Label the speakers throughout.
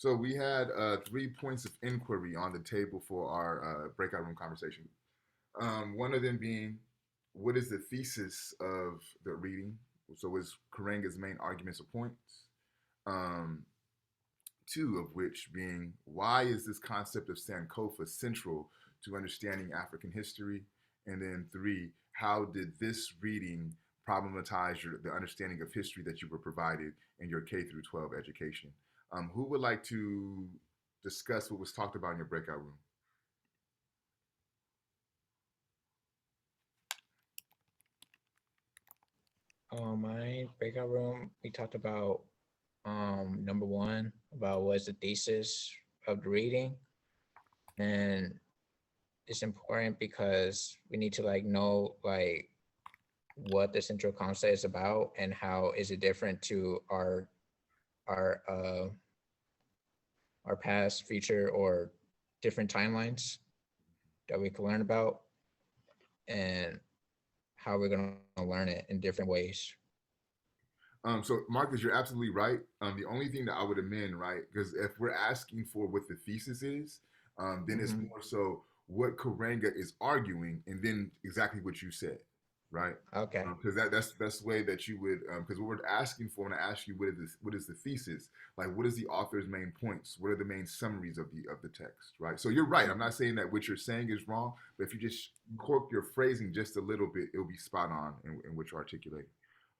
Speaker 1: So we had 3 points of inquiry on the table for our breakout room conversation. One of them being, what is the thesis of the reading? So is Karenga's main arguments or points? Um, Two of which being, why is this concept of Sankofa central to understanding African history? And then three, how did this reading problematize the understanding of history that you were provided in your K through 12 education? Who would like to discuss what was talked about in your breakout room?
Speaker 2: My breakout room, we talked about number one, about what's the thesis of the reading. And it's important because we need to know what the central concept is about and how is it different to our past, future, or different timelines that we can learn about, and how we're going to learn it in different ways.
Speaker 1: So Marcus, you're absolutely right. The only thing that I would amend, right, because if we're asking for what the thesis is, then it's more so what Karenga is arguing, and then exactly what you said, right?
Speaker 2: Okay.
Speaker 1: Because that's the best way that you would, because what we're asking for, when I ask you what is the thesis, like what is the author's main points, what are the main summaries of the text, right? So you're right. I'm not saying that what you're saying is wrong, but if you just cork your phrasing just a little bit, it'll be spot on in what you're articulating.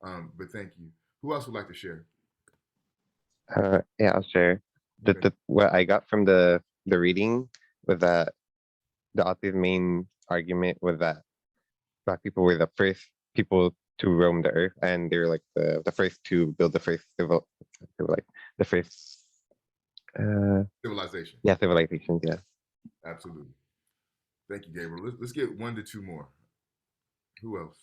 Speaker 1: But thank you. Who else would like to share?
Speaker 3: Yeah, I'll share.
Speaker 1: Okay.
Speaker 3: What I got from the reading was that the author's main argument was that Black people were the first people to roam the earth, and they were like the first to build the first the first
Speaker 1: Civilization.
Speaker 3: yeah, civilizations. Yeah.
Speaker 1: Absolutely. Thank you, Gabriel. Let's get 1 to 2 more. Who else?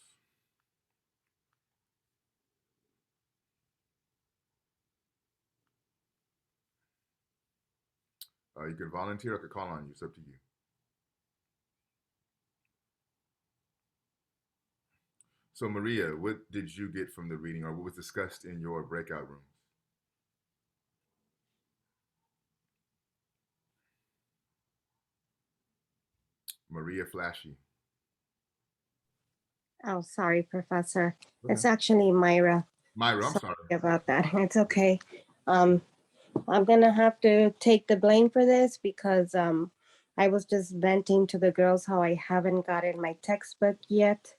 Speaker 1: You could volunteer. I could call on you. It's up to you. So, Maria, what did you get from the reading, or what was discussed in your breakout rooms? Maria Flashy.
Speaker 4: Oh, sorry, Professor. Okay. It's actually Myra.
Speaker 1: Myra, I'm sorry
Speaker 4: about that. It's okay. I'm gonna have to take the blame for this because I was just venting to the girls how I haven't gotten my textbook yet,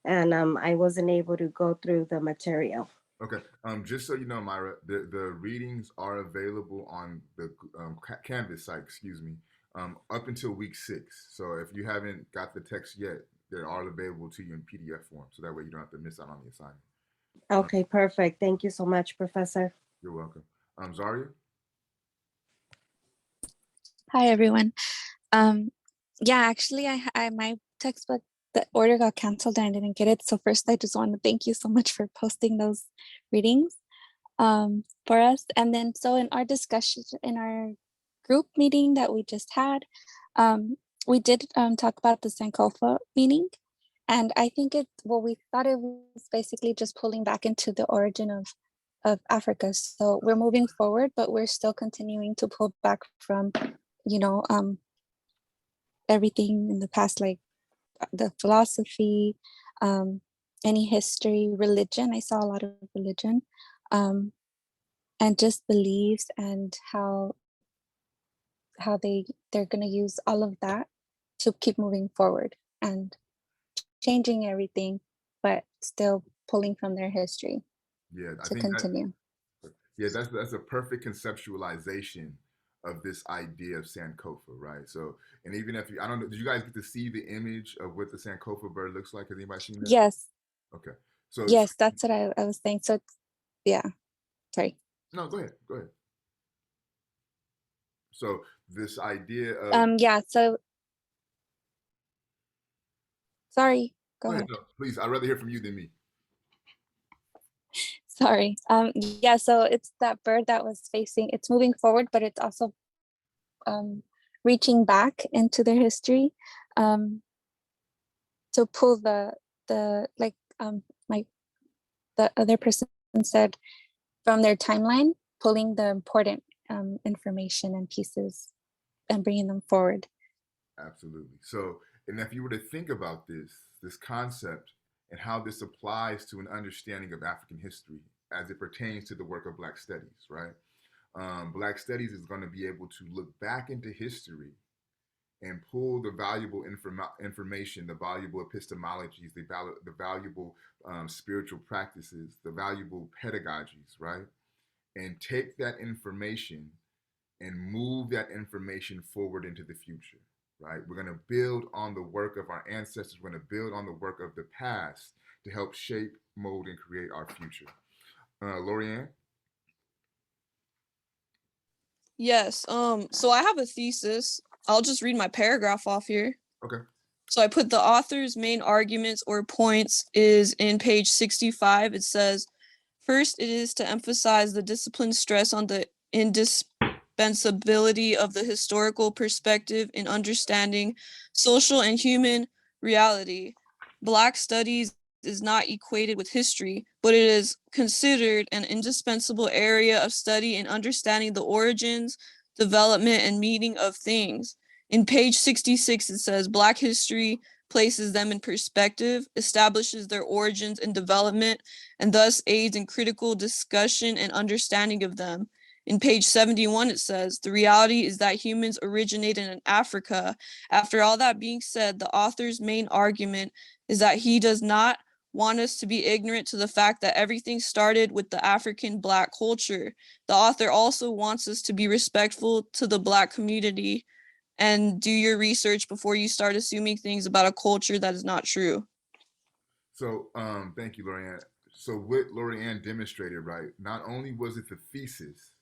Speaker 4: and I wasn't able to go through the material.
Speaker 1: Okay. Just so you know, Myra, the readings are available on the Canvas site, excuse me, up until week 6. So if you haven't got the text yet, they are available to you in PDF form. So that way you don't have to miss out on the assignment.
Speaker 4: Okay, perfect. Thank you so much, Professor.
Speaker 1: You're welcome. Zaria?
Speaker 5: Hi, everyone. Yeah, actually, I my textbook, the order got canceled and I didn't get it. So first, I just want to thank you so much for posting those readings for us. And then, so in our discussion, in our group meeting that we just had, we did talk about the Sankofa meaning. And I think we thought it was basically just pulling back into the origin of Africa. So we're moving forward, but we're still continuing to pull back from, everything in the past, like the philosophy, any history, religion. I saw a lot of religion, and just beliefs and how they're going to use all of that to keep moving forward and changing everything, but still pulling from their history.
Speaker 1: Yeah,
Speaker 5: to continue.
Speaker 1: That's a perfect conceptualization of this idea of Sankofa, right? So, and even if I don't know, did you guys get to see the image of what the Sankofa bird looks like? Has anybody seen that?
Speaker 5: Yes.
Speaker 1: Okay. So
Speaker 5: yes, that's what I was saying. So, yeah. Sorry.
Speaker 1: No, go ahead. So this idea of
Speaker 5: yeah. So. Sorry. Go ahead.
Speaker 1: No, please. I'd rather hear from you than me.
Speaker 5: Sorry. Yeah, so it's that bird that was it's moving forward, but it's also reaching back into their history to pull the other person said, from their timeline, pulling the important information and pieces and bringing them forward.
Speaker 1: Absolutely. So, and if you were to think about this concept and how this applies to an understanding of African history as it pertains to the work of Black Studies, right? Black Studies is going to be able to look back into history and pull the valuable information, the valuable epistemologies, the valuable spiritual practices, the valuable pedagogies, right? And take that information and move that information forward into the future, right? We're going to build on the work of our ancestors. We're going to build on the work of the past to help shape, mold, and create our future. Lorianne?
Speaker 6: Yes. So I have a thesis. I'll just read my paragraph off here.
Speaker 1: Okay.
Speaker 6: So I put the author's main arguments or points is in page 65. It says, first, it is to emphasize the disciplined stress on the indispensability of the historical perspective in understanding social and human reality. Black studies is not equated with history, but it is considered an indispensable area of study in understanding the origins, development, and meaning of things. In page 66, it says Black history places them in perspective, establishes their origins and development, and thus aids in critical discussion and understanding of them. In page 71, it says, the reality is that humans originated in Africa. After all that being said, the author's main argument is that he does not want us to be ignorant to the fact that everything started with the African Black culture. The author also wants us to be respectful to the Black community and do your research before you start assuming things about a culture that is not true.
Speaker 1: So thank you, Lorianne. So what Lorianne demonstrated, right, not only was it the thesis,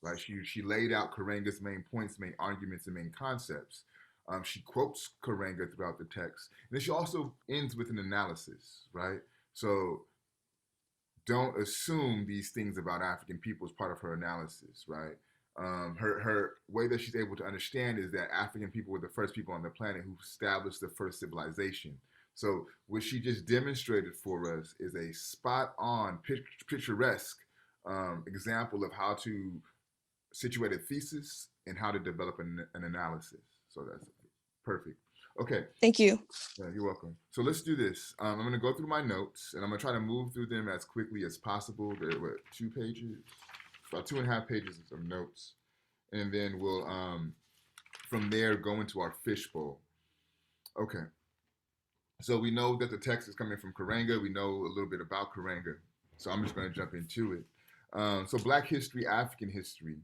Speaker 1: right, she laid out Karenga's main points, main arguments, and main concepts. She quotes Karenga throughout the text. And then she also ends with an analysis, right? So don't assume these things about African people as part of her analysis, right? Her way that she's able to understand is that African people were the first people on the planet who established the first civilization. So what she just demonstrated for us is a spot-on, picturesque example of how to situate a thesis and how to develop an analysis. So that's perfect. Okay.
Speaker 6: Thank you.
Speaker 1: Yeah, you're welcome. So let's do this. I'm going to go through my notes, and I'm going to try to move through them as quickly as possible. There were 2 pages, about 2.5 pages of notes, and then we'll, from there, go into our fishbowl. Okay. So we know that the text is coming from Karenga. We know a little bit about Karenga. So I'm just going to jump into it. So Black history, African history,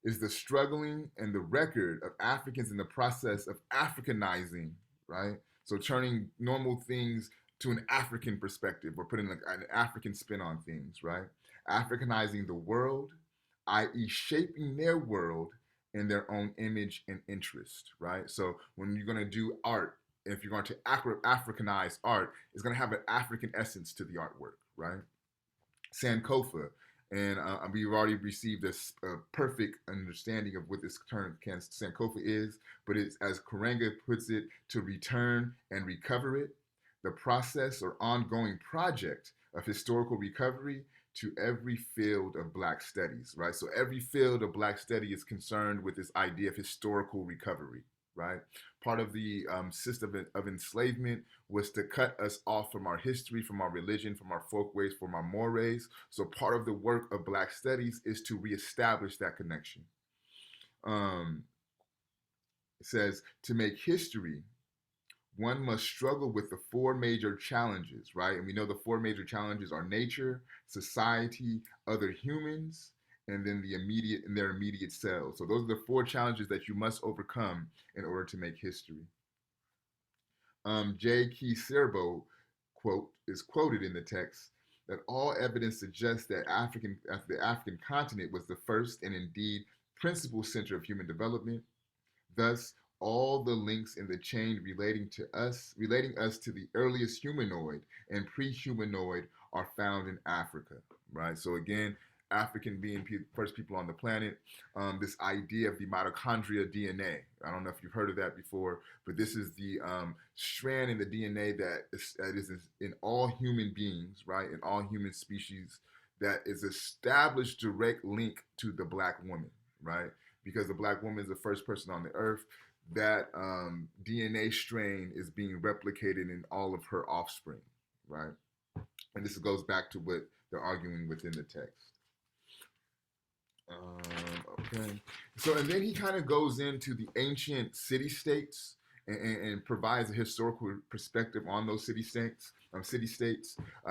Speaker 1: is the struggling and the record of Africans in the process of Africanizing, right? So turning normal things to an African perspective or putting like an African spin on things, right? Africanizing the world, i.e. shaping their world in their own image and interest, right? So when you're going to do art, if you're going to Africanize art, it's going to have an African essence to the artwork, right? Sankofa, and we've already received a perfect understanding of what this term Sankofa is, but it's, as Karenga puts it, to return and recover it, the process or ongoing project of historical recovery to every field of Black studies, right? So every field of Black study is concerned with this idea of historical recovery, right? Part of the system of enslavement was to cut us off from our history, from our religion, from our folkways, from our mores. So part of the work of Black studies is to reestablish that connection. It says, to make history, one must struggle with the 4 major challenges, right? And we know the 4 major challenges are nature, society, other humans, and then their immediate selves. So those are the 4 challenges that you must overcome in order to make history. J. Key Serbo is quoted in the text that all evidence suggests that the African continent was the first and indeed principal center of human development. Thus, all the links in the chain relating us to the earliest humanoid and pre-humanoid are found in Africa, right? So again, African being first people on the planet, this idea of the mitochondria DNA. I don't know if you've heard of that before, but this is the strand in the DNA that is in all human beings, right? In all human species, that is established direct link to the Black woman, right? Because the black woman is the first person on the earth. That DNA strain is being replicated in all of her offspring, right? And this goes back to what they're arguing within the text. Okay. So, and then he kind of goes into the ancient city-states and provides a historical perspective on those city-states.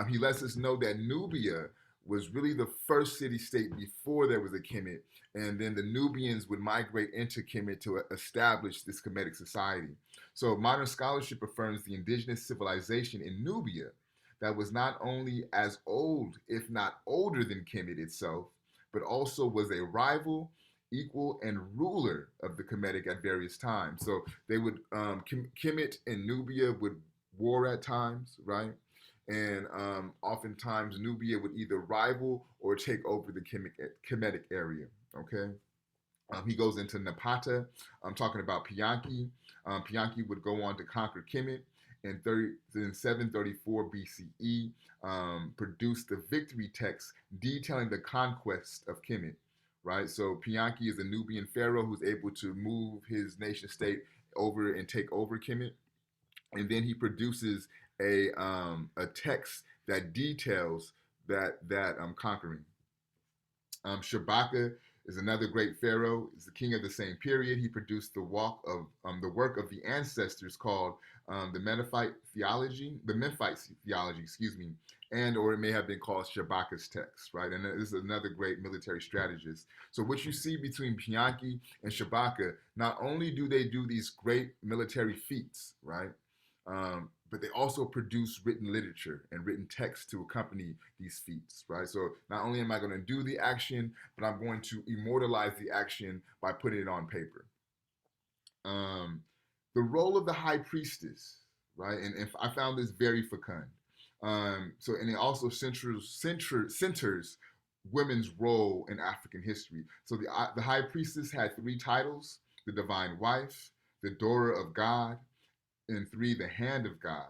Speaker 1: He lets us know that Nubia was really the first city-state before there was a Kemet, and then the Nubians would migrate into Kemet to establish this Kemetic society. So modern scholarship affirms the indigenous civilization in Nubia that was not only as old, if not older than Kemet itself, but also was a rival, equal, and ruler of the Kemetic at various times. So they would, Kemet and Nubia would war at times, right? And oftentimes Nubia would either rival or take over the Kemetic area, okay? He goes into Napata, talking about Pianki. Pianki would go on to conquer Kemet in 734 BCE, produced the victory text detailing the conquest of Kemet, right? So Pianki is a Nubian pharaoh who's able to move his nation state over and take over Kemet. And then he produces a text that details that conquering. Shabaka is another great pharaoh. He's the king of the same period. He produced the work of the ancestors called the Memphite theology, and or it may have been called Shabaka's text, right? And this is another great military strategist. So what you see between Pianki and Shabaka, not only do they do these great military feats, right? But they also produce written literature and written text to accompany these feats, right? So not only am I going to do the action, but I'm going to immortalize the action by putting it on paper. The role of the high priestess, right? And I found this very fecund. And it also centers women's role in African history. So the high priestess had 3 titles: the divine wife, the daughter of God, and 3, the hand of God.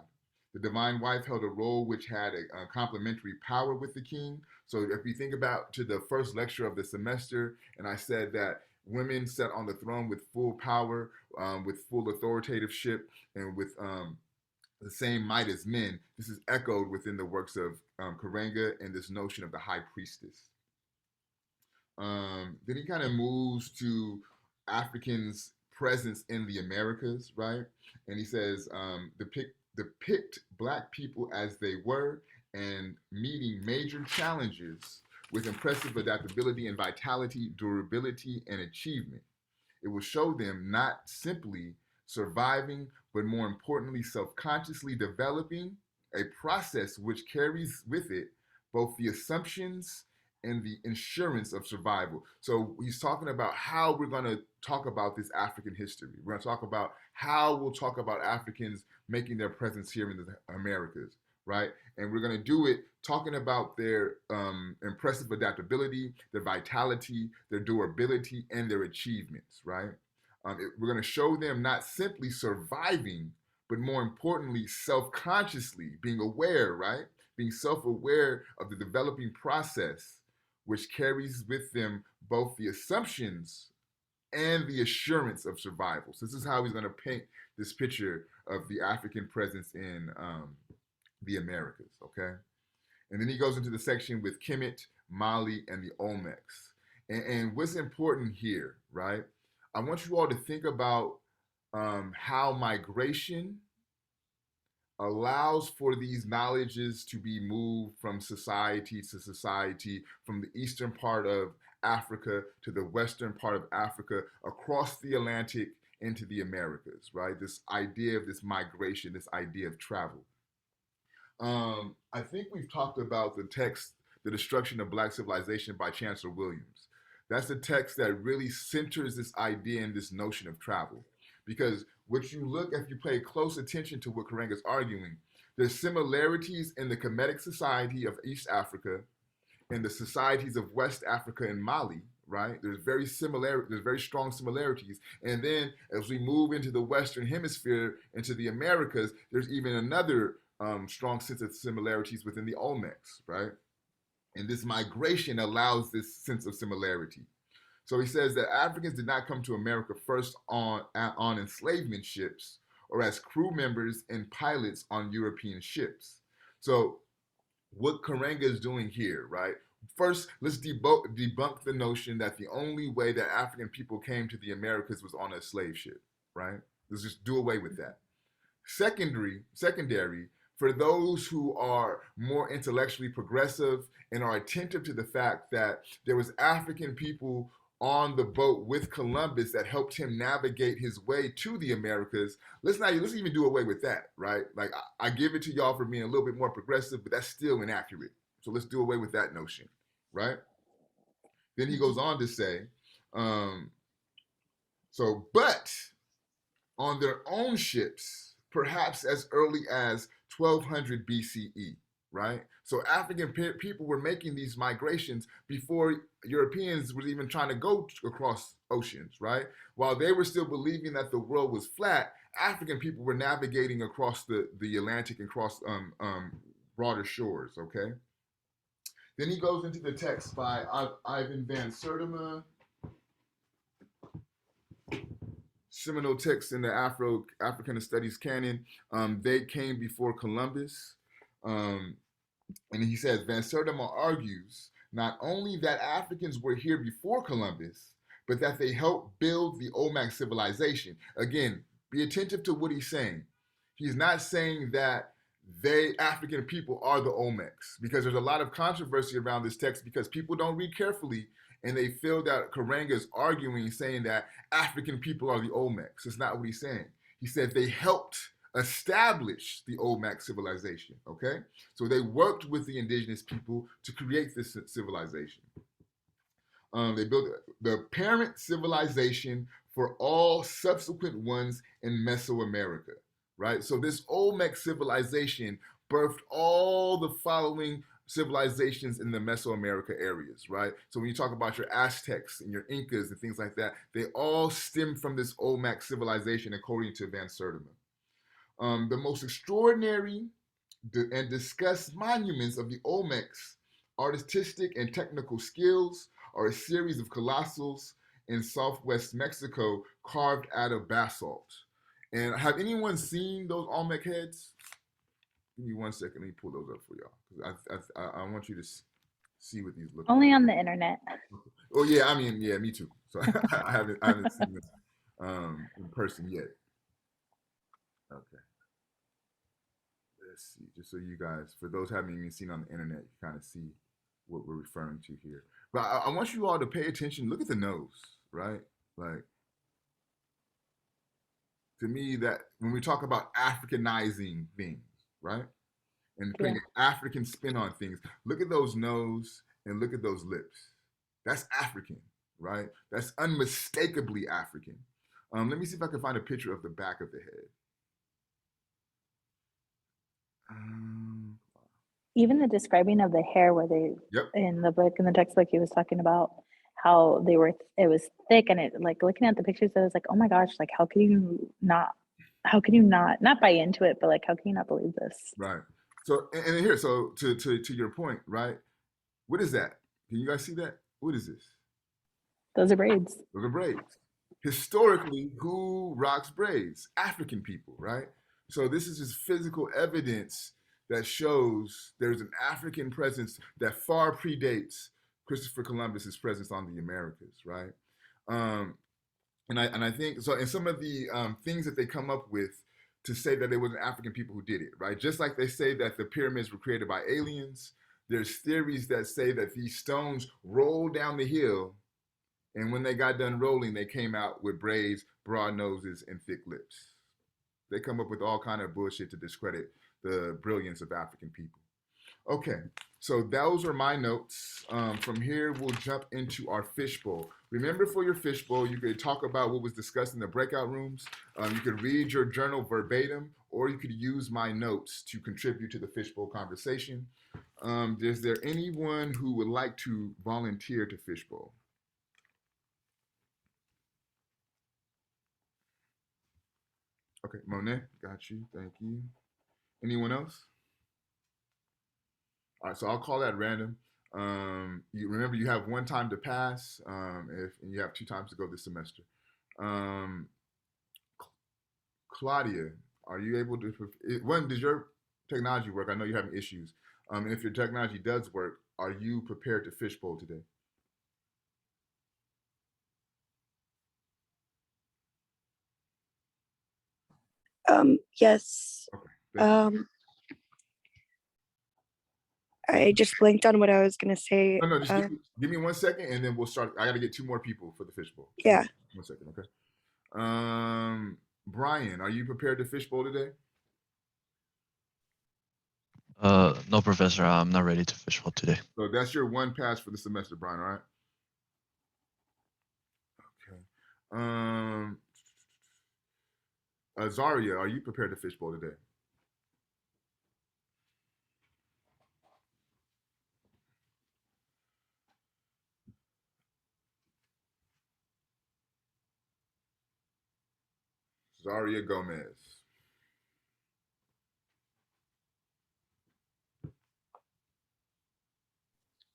Speaker 1: The divine wife held a role which had a complementary power with the king. So if we think about to the first lecture of the semester, and I said that women sat on the throne with full power, with full authoritativeship, and with the same might as men, this is echoed within the works of Karenga and this notion of the high priestess. Then he kind of moves to Africans' presence in the Americas, right? And he says, depict Black people as they were and meeting major challenges with impressive adaptability and vitality, durability, and achievement. It will show them not simply surviving, but more importantly, self-consciously developing a process which carries with it both the assumptions and the insurance of survival. So he's talking about how we're going to talk about this African history. We're going to talk about how we'll talk about Africans making their presence here in the Americas, right? And we're going to do it talking about their impressive adaptability, their vitality, their durability, and their achievements, right? We're going to show them not simply surviving, but more importantly, self-consciously being aware, right? Being self-aware of the developing process, which carries with them both the assumptions and the assurance of survival. So this is how he's going to paint this picture of the African presence in the Americas, okay? And then he goes into the section with Kemet, Mali, and the Olmecs. And what's important here, right? I want you all to think about how migration allows for these knowledges to be moved from society to society, from the eastern part of Africa to the western part of Africa, across the Atlantic into the Americas, right? This idea of this migration, this idea of travel. I think we've talked about the text, The Destruction of Black Civilization by Chancellor Williams. That's the text that really centers this idea and this notion of travel. Because what you look, if you pay close attention to what Karenga is arguing, there's similarities in the Kemetic society of East Africa and the societies of West Africa and Mali, right? There's very strong similarities. And then as we move into the Western Hemisphere, into the Americas, there's even another strong sense of similarities within the Olmecs, right? And this migration allows this sense of similarity. So he says that Africans did not come to America first on enslavement ships or as crew members and pilots on European ships. So what Karenga is doing here, right? First, let's debunk the notion that the only way that African people came to the Americas was on a slave ship, right? Let's just do away with that. Secondary, for those who are more intellectually progressive and are attentive to the fact that there was African people on the boat with Columbus that helped him navigate his way to the Americas. Let's even do away with that, right? Like I give it to y'all for being a little bit more progressive, but that's still inaccurate. So let's do away with that notion, right? Then he goes on to say, but on their own ships, perhaps as early as 1200 BCE, right? So African people were making these migrations before Europeans were even trying to go across oceans, right? While they were still believing that the world was flat, African people were navigating across the Atlantic and across broader shores, okay? Then he goes into the text by Ivan van Sertima, seminal texts in the African Studies canon. They came before Columbus. And he says, Van Sertima argues not only that Africans were here before Columbus, but that they helped build the Olmec civilization. Again, be attentive to what he's saying. He's not saying that African people, are the Olmecs, because there's a lot of controversy around this text because people don't read carefully and they feel that Karenga is arguing, saying that African people are the Olmecs. That's not what he's saying. He said they helped establish the Olmec civilization, okay? So they worked with the indigenous people to create this civilization. They built the parent civilization for all subsequent ones in Mesoamerica, right? So this Olmec civilization birthed all the following civilizations in the Mesoamerica areas, right? So when you talk about your Aztecs and your Incas and things like that, they all stem from this Olmec civilization, according to Van Sertima. The most extraordinary and discussed monuments of the Olmecs' artistic and technical skills are a series of colossals in southwest Mexico carved out of basalt. And have anyone seen those Olmec heads? Give me 1 second. Let me pull those up for y'all. I want you to see what these look like.
Speaker 7: Only on the internet.
Speaker 1: Oh yeah, I mean, yeah, me too. So I haven't seen this in person yet. Okay. Let's see, just so you guys, for those who haven't even seen on the internet, you kind of see what we're referring to here. But I want you all to pay attention. Look at the nose, right? Like, to me, that when we talk about Africanizing things, right? And putting an African spin on things, look at those nose and look at those lips. That's African, right? That's unmistakably African. Let me see if I can find a picture of the back of the head.
Speaker 7: Even the describing of the hair, where they in the textbook, he was talking about how it was thick, and it, like, looking at the pictures, I was like, oh my gosh, like, how can you not buy into it, but like, how can you not believe this?
Speaker 1: Right. So and here, so to your point, right? What is that? Can you guys see that? What is this?
Speaker 7: Those are braids.
Speaker 1: Those are braids. Historically, who rocks braids? African people, right? So this is just physical evidence that shows there's an African presence that far predates Christopher Columbus's presence on the Americas, right? And I think so. And some of the things that they come up with to say that there was an African people who did it, right? Just like they say that the pyramids were created by aliens, there's theories that say that these stones rolled down the hill, and when they got done rolling, they came out with braids, broad noses, and thick lips. They come up with all kind of bullshit to discredit the brilliance of African people. Okay, so those are my notes. From here, we'll jump into our fishbowl. Remember, for your fishbowl, you could talk about what was discussed in the breakout rooms. You could read your journal verbatim, or you could use my notes to contribute to the fishbowl conversation. Is there anyone who would like to volunteer to fishbowl? Okay, Monet, got you. Thank you. Anyone else? All right, so I'll call that random. You remember you have one time to pass, if and you have 2 times to go this semester. Claudia, are you able to? When does your technology work? I know you're having issues. And if your technology does work, are you prepared to fishbowl today?
Speaker 8: Yes.
Speaker 1: Okay.
Speaker 8: I just blanked on what I was gonna say.
Speaker 1: No, just give me 1 second, and then we'll start. I got to get 2 more people for the fishbowl.
Speaker 8: Yeah.
Speaker 1: 1 second, okay. Brian, are you prepared to fishbowl today?
Speaker 9: No, Professor, I'm not ready to fishbowl today.
Speaker 1: So that's your 1 pass for the semester, Brian. All right. Okay. Zaria, are you prepared to fishbowl today? Zaria Gomez.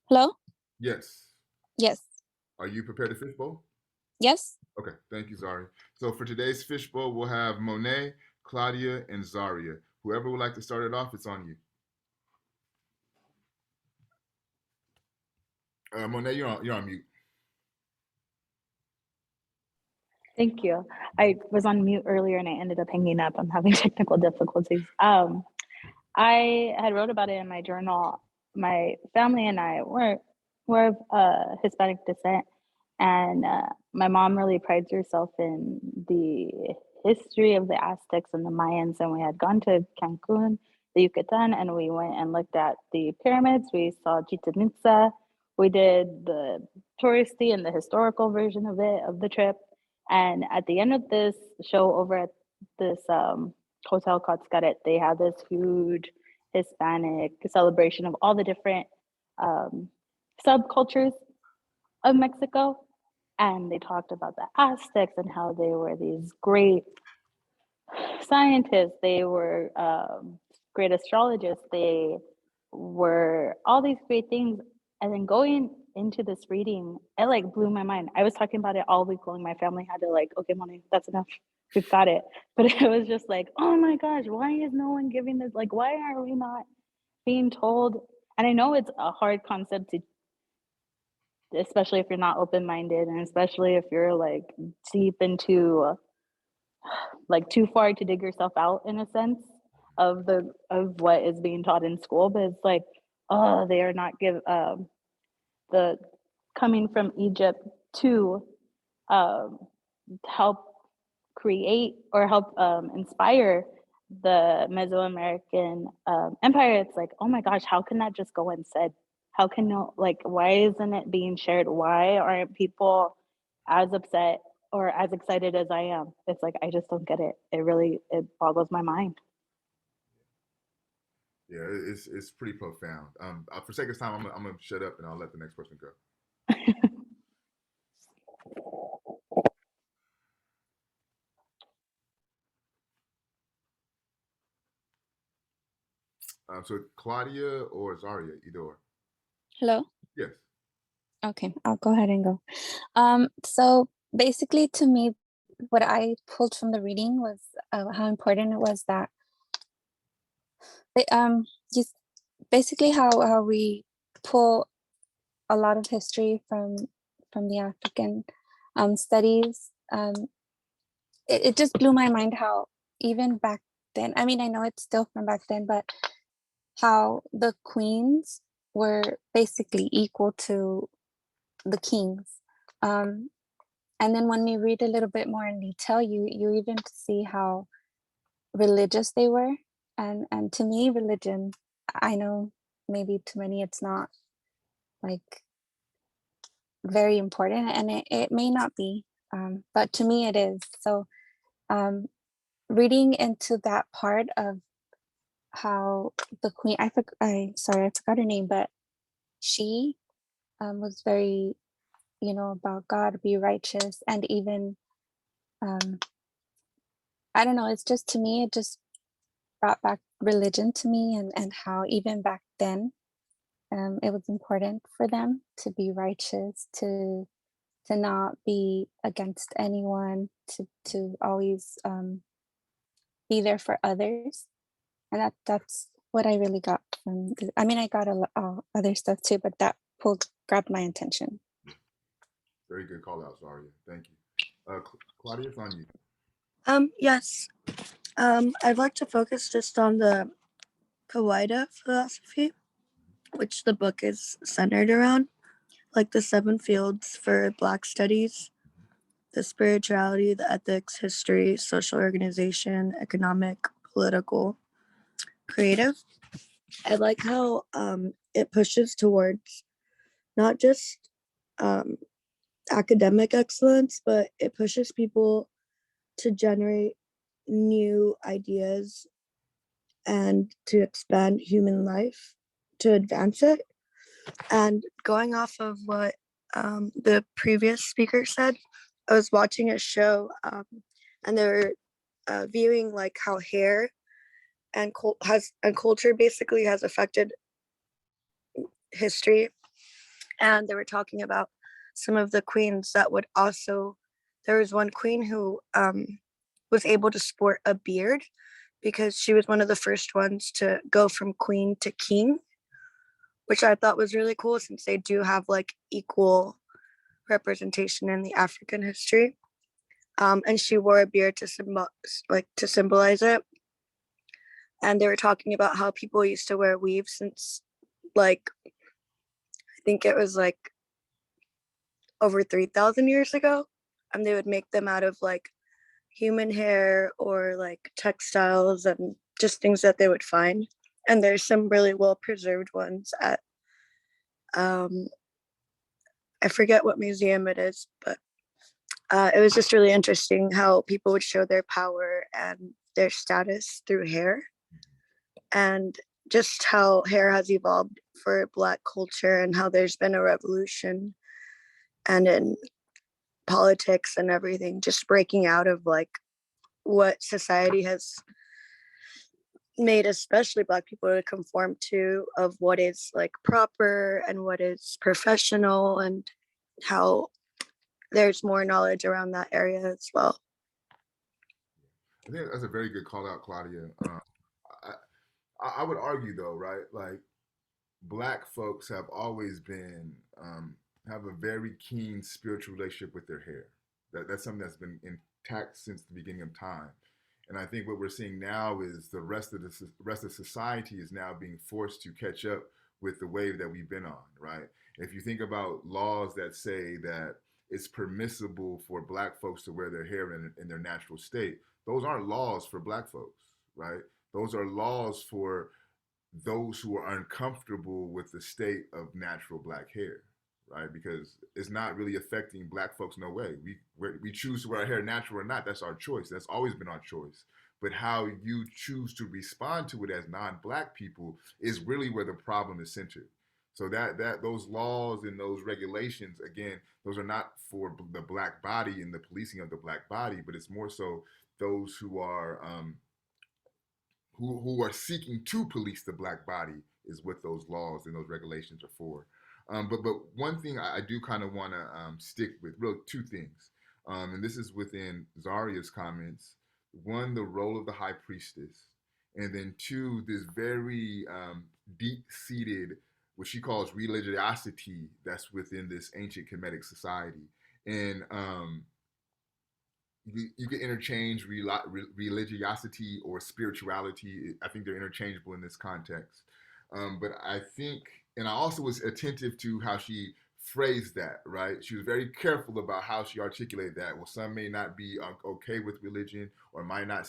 Speaker 5: Hello?
Speaker 1: Yes.
Speaker 5: Yes.
Speaker 1: Are you prepared to fishbowl?
Speaker 5: Yes.
Speaker 1: Okay, thank you, Zaria. So for today's fishbowl, we'll have Monet, Claudia, and Zaria. Whoever would like to start it off, it's on you. Monet, you're on mute.
Speaker 7: Thank you. I was on mute earlier and I ended up hanging up. I'm having technical difficulties. I had wrote about it in my journal. My family and I were of Hispanic descent, and my mom really prides herself in the history of the Aztecs and the Mayans. And we had gone to Cancun, the Yucatan, and we went and looked at the pyramids. We saw Chichen Itza. We did the touristy and the historical version of it, of the trip. And at the end of this show over at this hotel called Xcaret, they had this huge Hispanic celebration of all the different subcultures of Mexico. And they talked about the Aztecs and how they were these great scientists, they were great astrologists, they were all these great things. And then going into this reading, it like blew my mind. I was talking about it all week long. My family had to like, okay, Moni, that's enough. We've got it. But it was just like, oh my gosh, why is no one giving this? Like, why are we not being told? And I know it's a hard concept to, especially if you're not open-minded, and especially if you're like deep into like too far to dig yourself out in a sense of what is being taught in school. But it's like, oh, they are not the coming from Egypt to help create or help inspire the Mesoamerican empire. It's like, oh my gosh, how can that just go unsaid? How can no, like, why isn't it being shared? Why aren't people as upset or as excited as I am? It's like, I just don't get it. It boggles my mind.
Speaker 1: Yeah, it's pretty profound. For sake of time, I'm gonna shut up and I'll let the next person go. So Claudia or Zaria, either or.
Speaker 5: Hello?
Speaker 1: Yes.
Speaker 5: Okay, I'll go ahead and go. So basically to me, what I pulled from the reading was how important it was that just basically how we pull a lot of history from the African studies. It just blew my mind how even back then, I mean, I know it's still from back then, but how the queens were basically equal to the kings. And then when you read a little bit more in detail, you even see how religious they were. And to me, religion, I know maybe to many it's not like very important, and it may not be, but to me it is. So reading into that part of how the queen, I forgot her name, but she was very, about God, be righteous, and even I don't know, it's just, to me, it just brought back religion to me, and how even back then It was important for them to be righteous, to not be against anyone, to always be there for others, and that's what I really got from. I mean, I got other stuff too, but that grabbed my attention.
Speaker 1: Very good call out, Zaria. Thank you. Claudia, it's on you.
Speaker 8: Yes. I'd like to focus just on the Kawaida philosophy, which the book is centered around, like the 7 fields for Black studies, the spirituality, the ethics, history, social organization, economic, political, creative. I like how it pushes towards not just academic excellence, but it pushes people to generate new ideas and to expand human life, to advance it. And going off of what the previous speaker said, I was watching a show and they were viewing like how hair and culture basically has affected history, and they were talking about some of the queens that would also. There was one queen who was able to sport a beard because she was one of the first ones to go from queen to king, which I thought was really cool since they do have like equal representation in the African history. And she wore a beard to symbolize it. And they were talking about how people used to wear weaves since like I think it was like over 3,000 years ago, and they would make them out of like human hair or like textiles and just things that they would find. And there's some really well preserved ones at I forget what museum it is, but it was just really interesting how people would show their power and their status through hair, and just how hair has evolved for Black culture and how there's been a revolution and in politics and everything, just breaking out of like what society has made especially Black people to conform to, of what is like proper and what is professional, and how there's more knowledge around that area as well.
Speaker 1: I think that's a very good call out, Claudia. I would argue though, right? Like Black folks have always been have a very keen spiritual relationship with their hair. That's something that's been intact since the beginning of time. And I think what we're seeing now is the rest of society is now being forced to catch up with the wave that we've been on, right? If you think about laws that say that it's permissible for Black folks to wear their hair in their natural state, those aren't laws for Black folks, right? Those are laws for those who are uncomfortable with the state of natural Black hair, right? Because it's not really affecting Black folks no way. We choose to wear our hair natural or not. That's our choice. That's always been our choice. But how you choose to respond to it as non-Black people is really where the problem is centered. So that those laws and those regulations, again, those are not for the Black body and the policing of the Black body, but it's more so those who are who are seeking to police the Black body is what those laws and those regulations are for. But one thing I do kind of want to stick with, really two things, and this is within Zaria's comments. One, the role of the high priestess, and then two, this very deep-seated, what she calls religiosity that's within this ancient Kemetic society. And you can interchange religiosity or spirituality. I think they're interchangeable in this context. But I think, and I also was attentive to how she phrased that, right? She was very careful about how she articulated that. Well, some may not be okay with religion or might not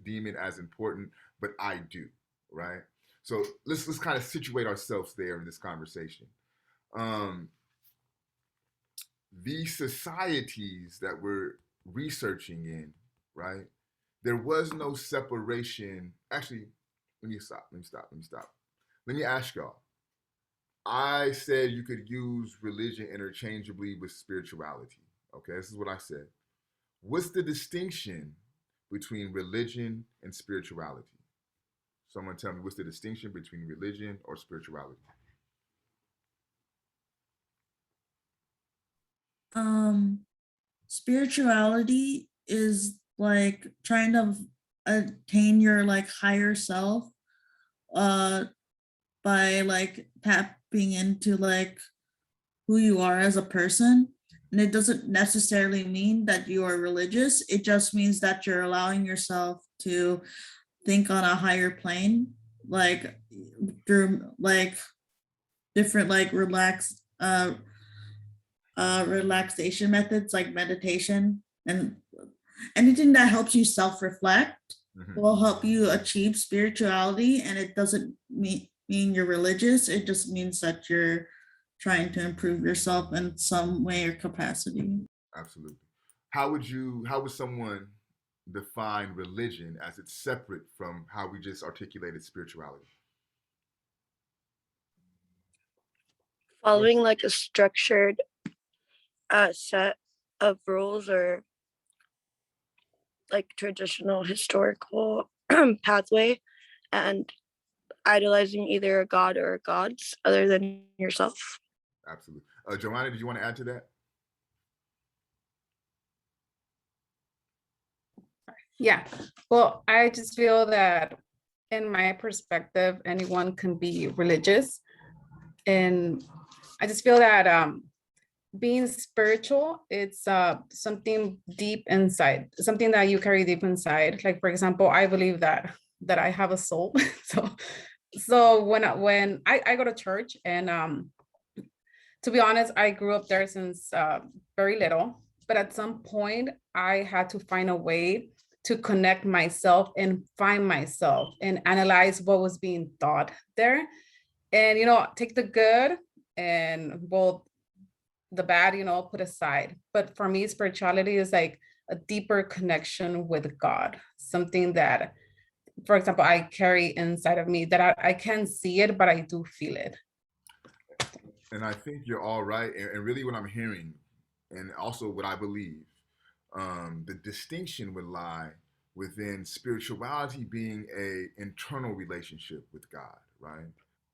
Speaker 1: deem it as important, but I do, right? So let's kind of situate ourselves there in this conversation. These societies that we're researching in, right? There was no separation. Actually, let me stop. Let me ask y'all. I said you could use religion interchangeably with spirituality. Okay, this is what I said. What's the distinction between religion and spirituality? Someone tell me, what's the distinction between religion or spirituality?
Speaker 10: Spirituality is like trying to attain your like higher self by like tapping into like who you are as a person. And it doesn't necessarily mean that you are religious. It just means that you're allowing yourself to think on a higher plane, like through like different like relaxation methods like meditation, and anything that helps you self-reflect will help you achieve spirituality. And it doesn't mean you're religious. It just means that you're trying to improve yourself in some way or capacity.
Speaker 1: Absolutely. How would someone define religion as it's separate from how we just articulated spirituality?
Speaker 8: Following like a structured set of rules or like traditional historical pathway, and idolizing either a god or gods other than yourself.
Speaker 1: Absolutely. Joanna, did you want to add to that?
Speaker 11: Yeah, well, I just feel that in my perspective, anyone can be religious. And I just feel that being spiritual, it's something deep inside, something that you carry deep inside. Like, for example, I believe that I have a soul. so when I go to church, and to be honest, I grew up there since very little. But at some point, I had to find a way to connect myself and find myself and analyze what was being taught there. And, take the good and both the bad, put aside. But for me, spirituality is like a deeper connection with God, something that, for example, I carry inside of me that I can't see it, but I do feel it.
Speaker 1: And I think you're all right. And really what I'm hearing, and also what I believe, the distinction would lie within spirituality being a internal relationship with God, right?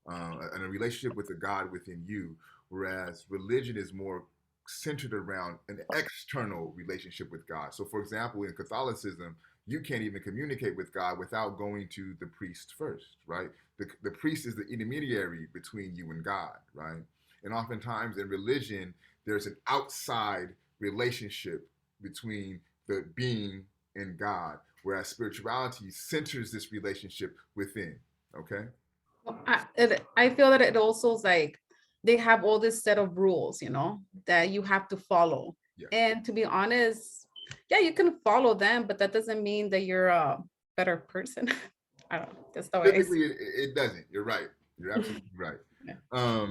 Speaker 1: And a relationship with the God within you, whereas religion is more centered around an external relationship with God. So, for example, in Catholicism, you can't even communicate with God without going to the priest first, right? The priest is the intermediary between you and God, right? And oftentimes in religion, there's an outside relationship between the being and God, whereas spirituality centers this relationship within, okay?
Speaker 11: I feel that it also is like they have all this set of rules, that you have to follow.
Speaker 1: Yeah.
Speaker 11: And to be honest, yeah, you can follow them, but that doesn't mean that you're a better person. I don't know. That's the way
Speaker 1: Typically, it doesn't. You're right. You're absolutely right.
Speaker 11: Yeah.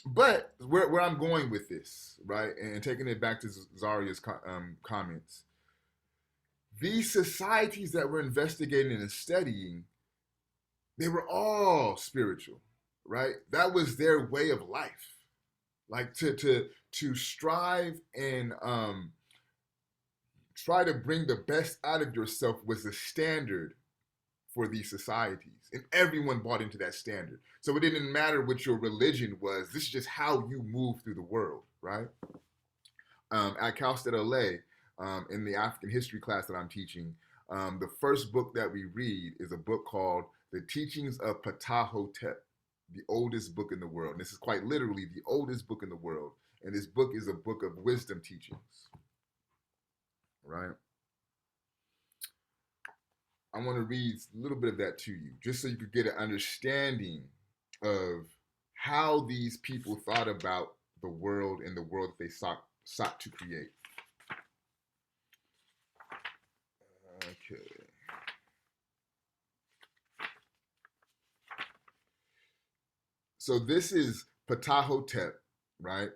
Speaker 1: But where I'm going with this, right, and taking it back to Zaria's comments, these societies that we're investigating and studying, they were all spiritual, right? That was their way of life, like to strive and try to bring the best out of yourself was the standard for these societies, and everyone bought into that standard. So it didn't matter what your religion was. This is just how you move through the world, right? At Cal State LA, in the African history class that I'm teaching, the first book that we read is a book called The Teachings of Patahotep, the oldest book in the world. And this is quite literally the oldest book in the world. And this book is a book of wisdom teachings, right? I want to read a little bit of that to you, just so you could get an understanding of how these people thought about the world and the world that they sought to create. Okay. So this is Patahotep, right?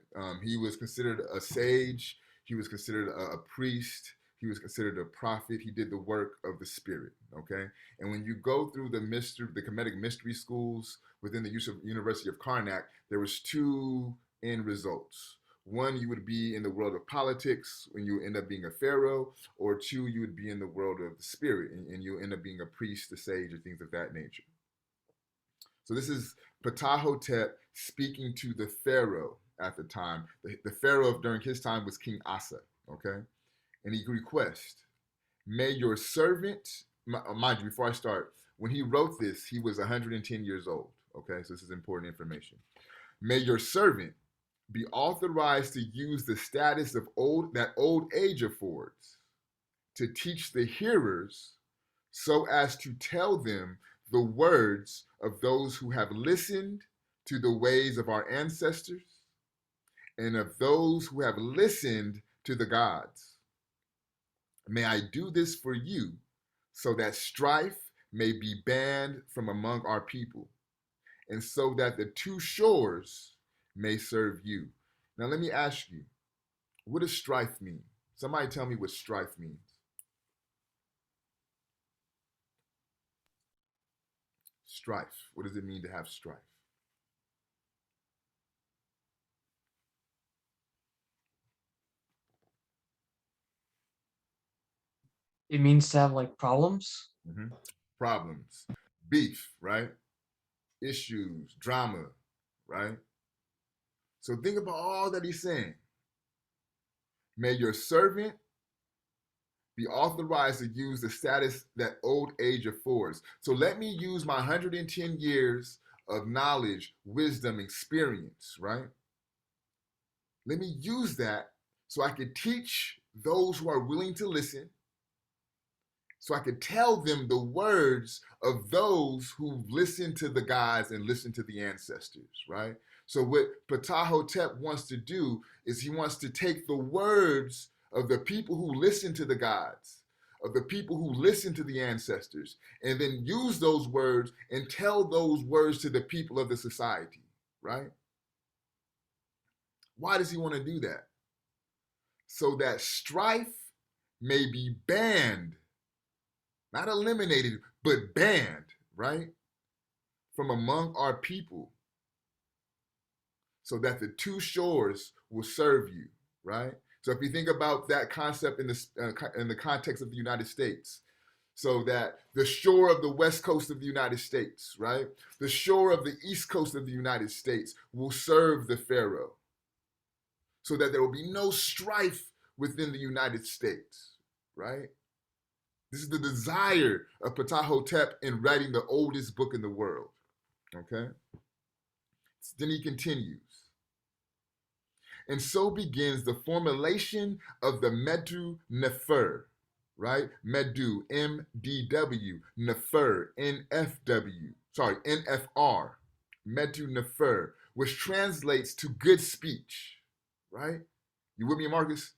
Speaker 1: He was considered a sage. He was considered a priest. He was considered a prophet. He did the work of the spirit, okay? And when you go through the Kemetic mystery schools within the University of Karnak, there was two end results. One, you would be in the world of politics when you end up being a pharaoh, or two, you would be in the world of the spirit and you end up being a priest, a sage, or things of that nature. So this is Patahotep speaking to the pharaoh, at the time. The pharaoh during his time was King Asa, okay? And he requests, may your servant, mind you, before I start, when he wrote this, he was 110 years old, okay? So this is important information. May your servant be authorized to use the status of that old age affords to teach the hearers so as to tell them the words of those who have listened to the ways of our ancestors and of those who have listened to the gods. May I do this for you so that strife may be banned from among our people, and so that the two shores may serve you. Now let me ask you, what does strife mean? Somebody tell me what strife means. Strife. What does it mean to have strife?
Speaker 12: It means to have like problems.
Speaker 1: Mm-hmm. Problems, beef, right? Issues, drama, right? So think about all that he's saying. May your servant be authorized to use the status that old age affords. So let me use my 110 years of knowledge, wisdom, experience, right? Let me use that so I could teach those who are willing to listen, so I could tell them the words of those who listen to the gods and listen to the ancestors, right? So what Patahotep wants to do is he wants to take the words of the people who listen to the gods, of the people who listen to the ancestors, and then use those words and tell those words to the people of the society, right? Why does he want to do that? So that strife may be banned, not eliminated, but banned, right? From among our people, so that the two shores will serve you, right? So if you think about that concept in the context of the United States, so that the shore of the west coast of the United States, right? The shore of the east coast of the United States will serve the Pharaoh, so that there will be no strife within the United States, right? This is the desire of Patahotep in writing the oldest book in the world, okay? Then he continues. And so begins the formulation of the Medu Nefer, right? Medu, M-D-W, Nefer, N-F-W, N-F-R, Medu Nefer, which translates to good speech, right? You with me, Marcus?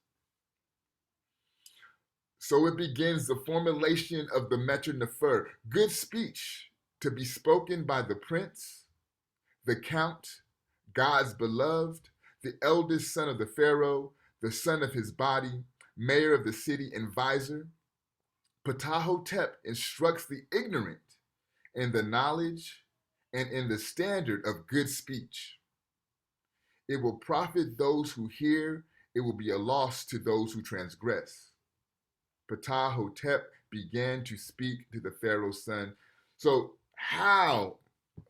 Speaker 1: So it begins the formulation of the Medu Nefer, good speech to be spoken by the prince, the count, God's beloved, the eldest son of the Pharaoh, the son of his body, mayor of the city and vizier. Patahotep instructs the ignorant in the knowledge and in the standard of good speech. It will profit those who hear, it will be a loss to those who transgress. Patahotep began to speak to the Pharaoh's son. So how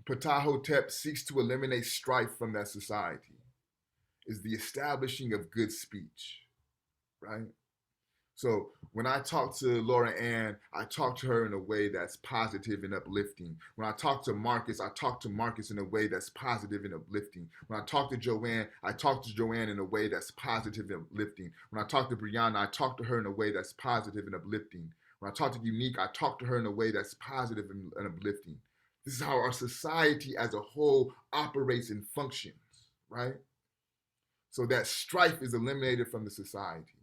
Speaker 1: Patahotep seeks to eliminate strife from that society is the establishing of good speech, right? So when I talk to Laura Ann, I talk to her in a way that's positive and uplifting. When I talk to Marcus, I talk to Marcus in a way that's positive and uplifting. When I talk to Joanne, I talk to Joanne in a way that's positive and uplifting. When I talk to Brianna, I talk to her in a way that's positive and uplifting. When I talk to Unique, I talk to her in a way that's positive and uplifting. This is how our society as a whole operates and functions, right? So that strife is eliminated from the society.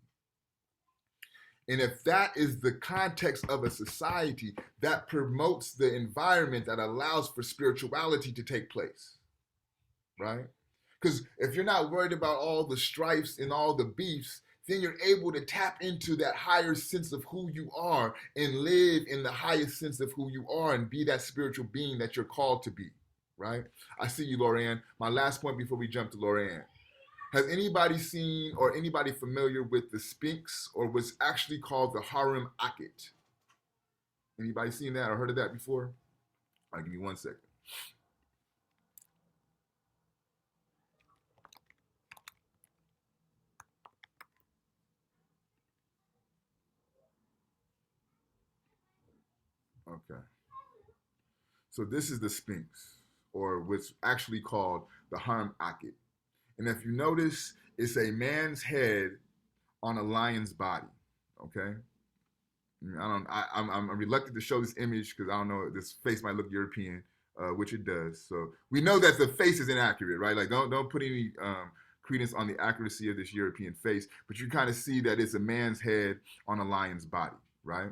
Speaker 1: And if that is the context of a society, that promotes the environment that allows for spirituality to take place, right? Because if you're not worried about all the strifes and all the beefs, then you're able to tap into that higher sense of who you are and live in the highest sense of who you are and be that spiritual being that you're called to be, right? I see you, Lorianne. My last point before we jump to Lorianne. Has anybody seen or anybody familiar with the Sphinx, or what's actually called the Harem Akhet? Anybody seen that or heard of that before? All right, give me 1 second. Okay. So this is the Sphinx, or what's actually called the Harm Akit. And if you notice, it's a man's head on a lion's body. Okay. I'm reluctant to show this image because I don't know, this face might look European, which it does. So we know that the face is inaccurate, right? Like don't put any credence on the accuracy of this European face, but you kind of see that it's a man's head on a lion's body, right?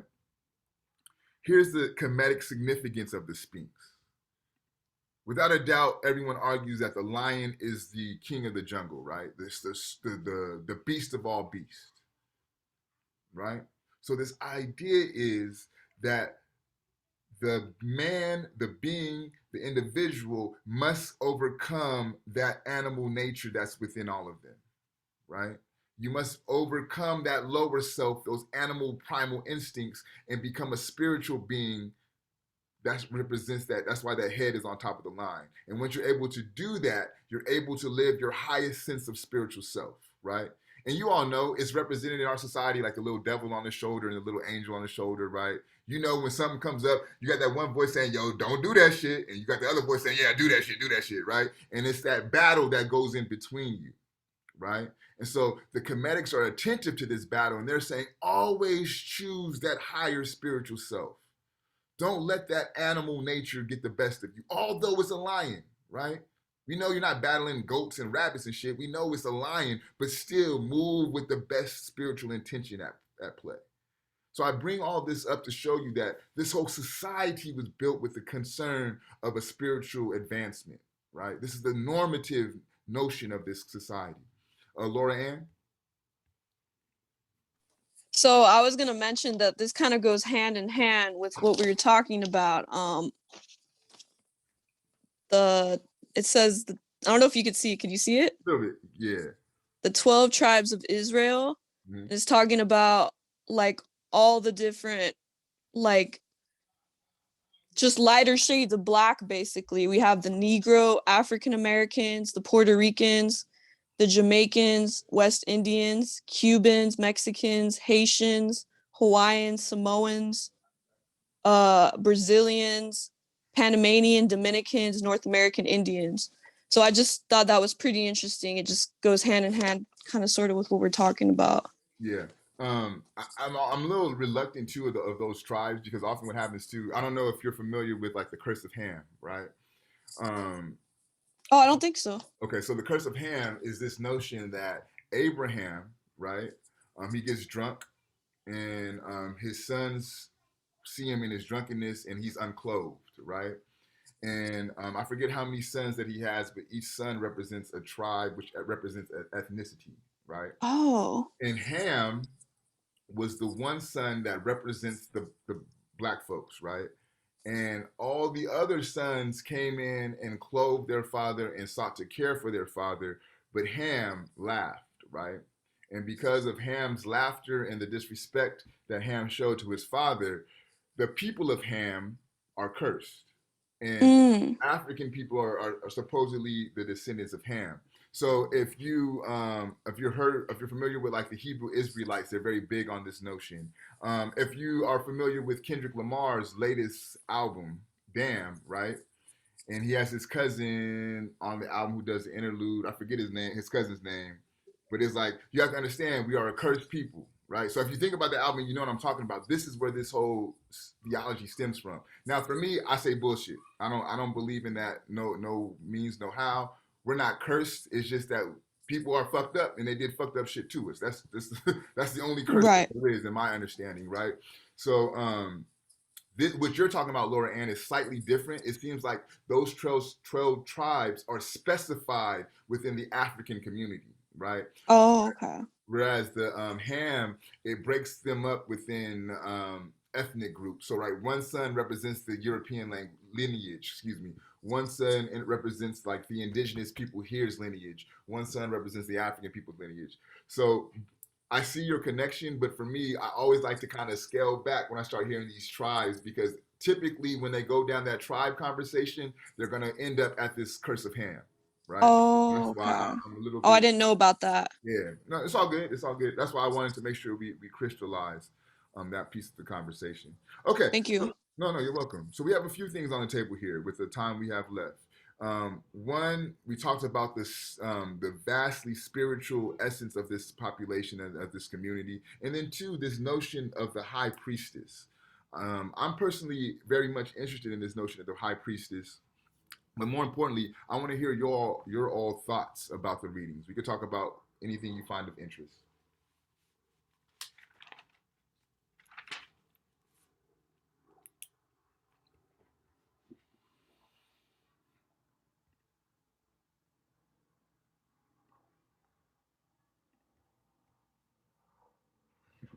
Speaker 1: Here's the comedic significance of the Sphinx. Without a doubt, everyone argues that the lion is the king of the jungle, right? The beast of all beasts, right? So this idea is that the man, the being, the individual must overcome that animal nature that's within all of them, right? You must overcome that lower self, those animal primal instincts, and become a spiritual being that represents that. That's why that head is on top of the line. And once you're able to do that, you're able to live your highest sense of spiritual self, right? And you all know it's represented in our society like the little devil on the shoulder and the little angel on the shoulder, right? You know, when something comes up, you got that one voice saying, yo, don't do that shit. And you got the other voice saying, yeah, do that shit, right? And it's that battle that goes in between you, right? And so the Comedics are attentive to this battle, and they're saying, always choose that higher spiritual self. Don't let that animal nature get the best of you, although it's a lion, right? We know you're not battling goats and rabbits and shit. We know it's a lion, but still move with the best spiritual intention at play. So I bring all this up to show you that this whole society was built with the concern of a spiritual advancement, right? This is the normative notion of this society. Laura Ann?
Speaker 6: So I was going to mention that this kind of goes hand in hand with what we were talking about. It says, I don't know if you could see it. Can you see it?
Speaker 1: A little bit, yeah.
Speaker 6: The 12 tribes of Israel is talking about like all the different, like just lighter shades of black, basically. We have the Negro, African Americans, the Puerto Ricans, the Jamaicans, West Indians, Cubans, Mexicans, Haitians, Hawaiians, Samoans, Brazilians, Panamanian, Dominicans, North American Indians. So I just thought that was pretty interesting. It just goes hand in hand, kind of sort of with what we're talking about.
Speaker 1: Yeah. I'm a little reluctant too of those tribes, because often what happens too, I don't know if you're familiar with like the Curse of Ham, right?
Speaker 6: Oh, I don't think so.
Speaker 1: Okay, so the Curse of Ham is this notion that Abraham, right? He gets drunk, and his sons see him in his drunkenness, and he's unclothed, right? And I forget how many sons that he has, but each son represents a tribe, which represents ethnicity, right?
Speaker 6: Oh.
Speaker 1: And Ham was the one son that represents the black folks, right? And all the other sons came in and clothed their father and sought to care for their father, but Ham laughed, right? And because of Ham's laughter and the disrespect that Ham showed to his father, the people of Ham are cursed. And African people are supposedly the descendants of Ham. So if you're familiar with like the Hebrew Israelites, they're very big on this notion. If you are familiar with Kendrick Lamar's latest album, Damn, right? And he has his cousin on the album who does the interlude. I forget his cousin's name, but it's like, you have to understand, we are a cursed people, right? So if you think about the album, you know what I'm talking about. This is where this whole theology stems from. Now, for me, I say bullshit. I don't believe in that. No means, no how. We're not cursed. It's just that people are fucked up, and they did fucked up shit to us. That's the only curse
Speaker 6: right.
Speaker 1: there is, in my understanding, right? So what you're talking about, Laura Ann, is slightly different. It seems like those 12 tribes are specified within the African community, right?
Speaker 6: Oh, okay.
Speaker 1: Whereas the Ham, it breaks them up within ethnic groups. So, right, one son represents the European lineage, One son represents like the indigenous people here's lineage. One son represents the African people's lineage. So I see your connection, but for me, I always like to kind of scale back when I start hearing these tribes, because typically when they go down that tribe conversation, they're going to end up at this Curse of Ham, right?
Speaker 6: Oh,
Speaker 1: that's why I'm a little bit,
Speaker 6: I didn't know about that.
Speaker 1: Yeah, no, it's all good. It's all good. That's why I wanted to make sure we crystallize. that piece of the conversation. Okay.
Speaker 6: Thank you.
Speaker 1: No, you're welcome. So we have a few things on the table here with the time we have left. One, we talked about this, the vastly spiritual essence of this population and of this community, and then two, this notion of the high priestess. I'm personally very much interested in this notion of the high priestess, but more importantly, I want to hear your all thoughts about the readings. We could talk about anything you find of interest.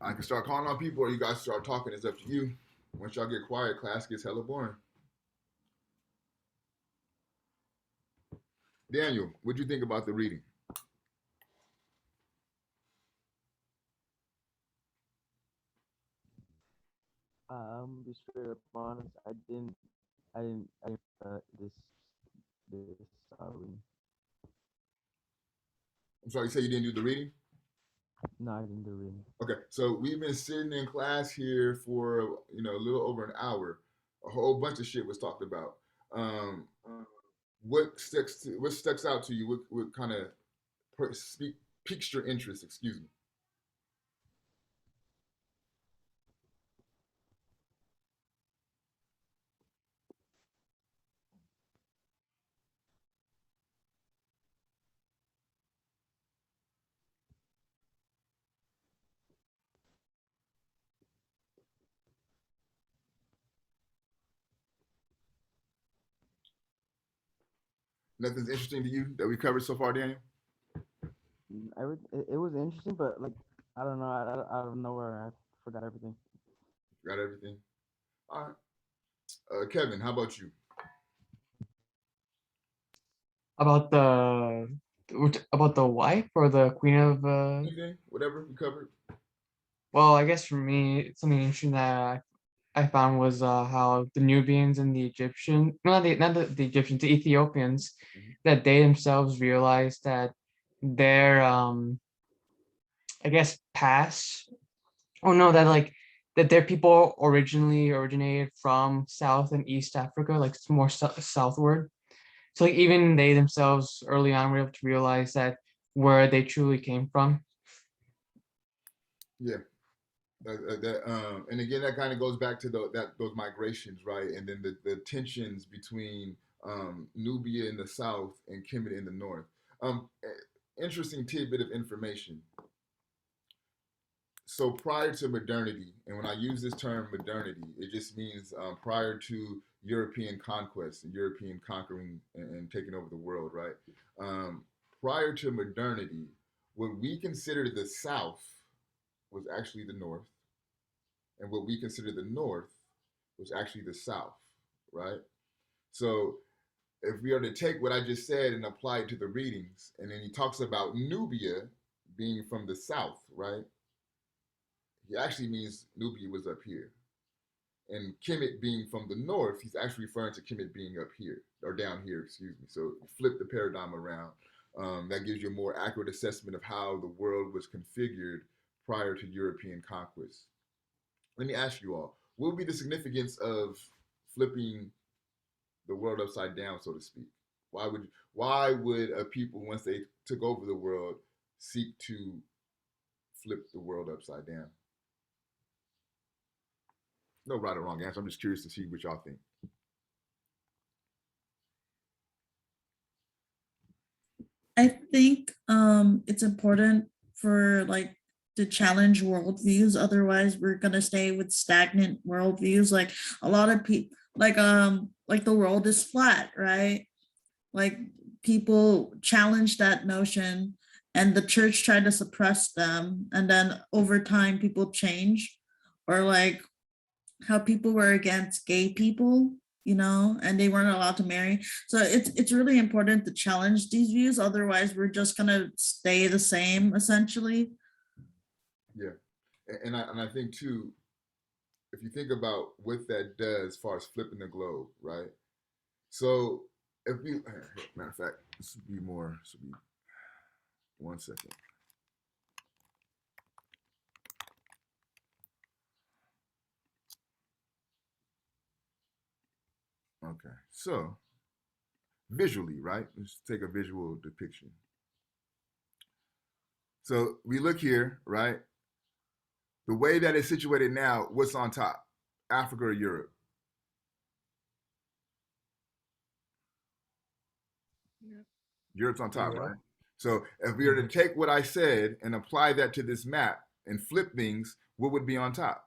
Speaker 1: I can start calling on people, or you guys start talking. It's up to you. Once y'all get quiet, class gets hella boring. Daniel, what do you think about the reading?
Speaker 13: Be straight up honest. I didn't this reading.
Speaker 1: I'm sorry, you said you didn't do the reading?
Speaker 13: No, I didn't do reading.
Speaker 1: Okay, so we've been sitting in class here for a little over an hour. A whole bunch of shit was talked about. What sticks out to you? What kind of piques your interest? Excuse me. Nothing's interesting to you that we covered so far, Daniel?
Speaker 13: It was interesting, but like I don't know, out of nowhere I forgot everything.
Speaker 1: Got everything. All right. Kevin, how about you?
Speaker 12: About the wife or the queen of
Speaker 1: Anything, whatever you covered.
Speaker 12: Well, I guess for me, something interesting that I found was how the Nubians and the Egyptian, not the Egyptians, the Ethiopians, that they themselves realized that their I guess past, oh no, that their people originated from South and East Africa, like more southward. So like even they themselves early on were able to realize that where they truly came from.
Speaker 1: Yeah. And again, that kind of goes back to those migrations, right? And then the tensions between Nubia in the south and Kemet in the north. Interesting tidbit of information. So prior to modernity, and when I use this term modernity, it just means prior to European conquest and European conquering and taking over the world, right? Prior to modernity, what we consider the South was actually the North, and what we consider the North was actually the South, right? So if we are to take what I just said and apply it to the readings, and then he talks about Nubia being from the South, right? He actually means Nubia was up here. And Kemet being from the north, he's actually referring to Kemet being up here, or down here, excuse me. So flip the paradigm around. That gives you a more accurate assessment of how the world was configured prior to European conquest. Let me ask you all, what would be the significance of flipping the world upside down, so to speak? Why would a people, once they took over the world, seek to flip the world upside down? No right or wrong answer. I'm just curious to see what y'all think.
Speaker 10: I think it's important for like to challenge worldviews. Otherwise, we're gonna stay with stagnant worldviews. Like a lot of people, like the world is flat, right? Like people challenge that notion, and the church tried to suppress them, and then over time, people change, or like how people were against gay people, and they weren't allowed to marry. So it's really important to challenge these views. Otherwise, we're just gonna stay the same, essentially.
Speaker 1: Yeah, and I think too, if you think about what that does as far as flipping the globe, right? So if we, matter of fact, this would be more. This would be 1 second. Okay, so visually, right? Let's take a visual depiction. So we look here, right? The way that it's situated now, what's on top? Africa or Europe? Europe's on top, right? So if we were to take what I said and apply that to this map and flip things, what would be on top?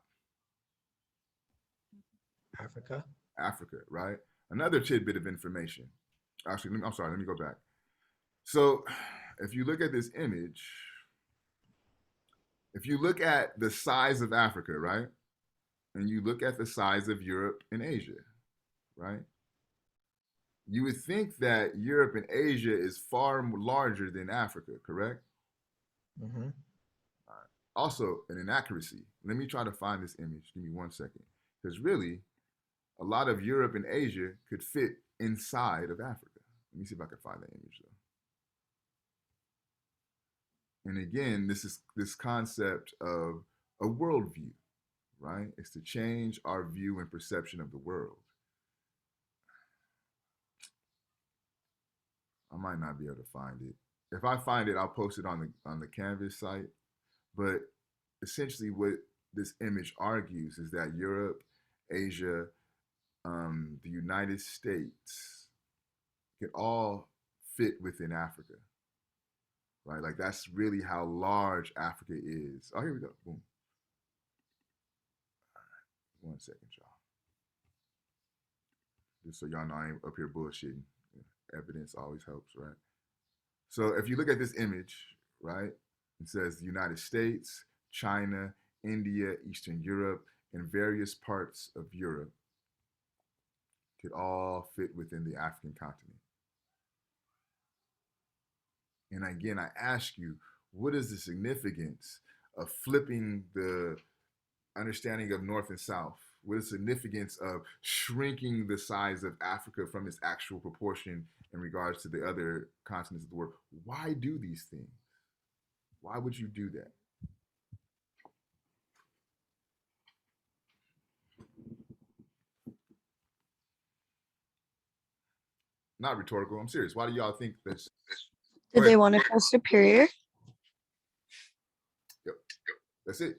Speaker 2: Africa.
Speaker 1: Africa, right? Another tidbit of information. Actually, I'm sorry, let me go back. So if you look at this image, if you look at the size of Africa, right? And you look at the size of Europe and Asia, right? You would think that Europe and Asia is far larger than Africa, correct?
Speaker 2: Mm-hmm.
Speaker 1: All right. Also, an inaccuracy. Let me try to find this image. Give me 1 second. Because really, a lot of Europe and Asia could fit inside of Africa. Let me see if I can find that image though. And again, this is this concept of a worldview, right? It's to change our view and perception of the world. I might not be able to find it. If I find it, I'll post it on the Canvas site. But essentially what this image argues is that Europe, Asia, the United States could all fit within Africa, right? Like that's really how large Africa is. Oh, here we go, boom. All right. 1 second, y'all. Just so y'all know I ain't up here bullshitting. Evidence always helps, right? So if you look at this image, right, it says the United States, China, India, Eastern Europe, and various parts of Europe could all fit within the African continent. And again, I ask you, what is the significance of flipping the understanding of North and South? What is the significance of shrinking the size of Africa from its actual proportion in regards to the other continents of the world? Why do these things? Why would you do that? Not rhetorical, I'm serious. Why do y'all think this?
Speaker 8: Did they want to feel superior?
Speaker 1: Yep, that's it.